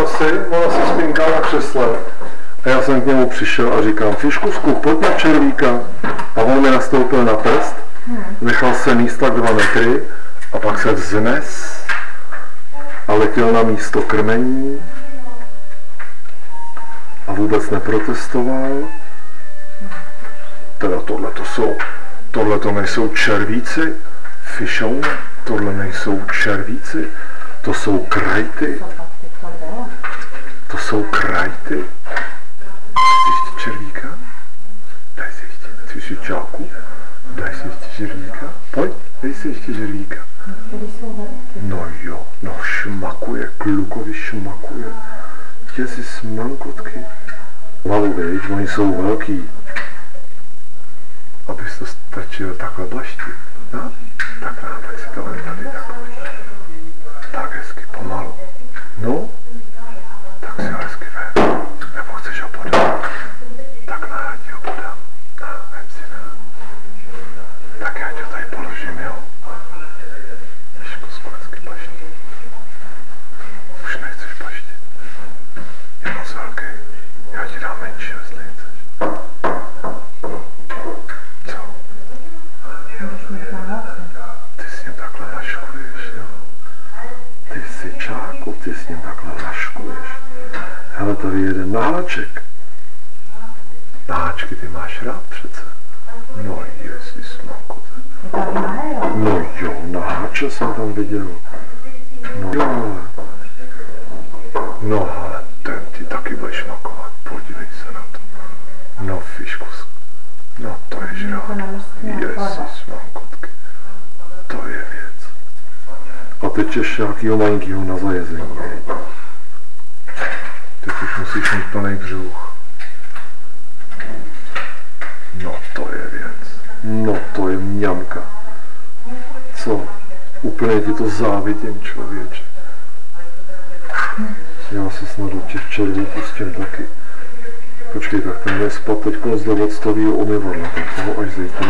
představ si, ona se spinká na křesle. A já jsem k němu přišel a říkám, Fiškovsku, pojď na červíka. A on mi nastoupil na prst, nechal se míst tak 2 metry a pak se vznes a letěl na místo krmení a vůbec neprotestoval. Teda tohle to nejsou červíci, fišoune, tohle nejsou červíci, to jsou krajty. To jsou krajty. Chci ještě červíka? Daj si ještě, ty jsi čáku? Daj si ještě červíka? Pojď, dej si ještě červíka. No jo, no šmakuje, klukovi šmakuje. Chtěl si smankotky. Hlavu, viď, oni jsou velký. Abys to stačil takhle blaštit. No? Tak nápad si to tady takhle. Tak hezky, pomalu. No? Tak si ho hezky vem. Nebo chceš ho podat? Tak já ti ho podám. Vem si na. Tak já ti ho tady položím, jo? Zkus hezky plaštit. Už nechceš plaštit. Je moc velký. Já ti dám menší, jestli chceš. Co? Ty s ním takhle laškuješ, jo? Ty jsi čáku, ty s ním takhle laškuješ. Hele, tady jeden naháček. Naháčky ty máš rád přece. No jestli smakote. No jo, naháče jsem tam viděl. No jo, ale. No ale ten ty taky budeš smakovat. Podívej se na to. No Fiškus. No to je žrát. Jestli smakotky. To je věc. A teď ještě nějakýho malinkýho na zajezení. Teď už musíš mít plný břuch. No to je věc. No to je mňamka. Co? Úplně ti to závidím, člověče. Já se snad do těch červí pustím taky. Počkej, tak ten nespat teďko z 9 umyvadla, tak toho až zítra.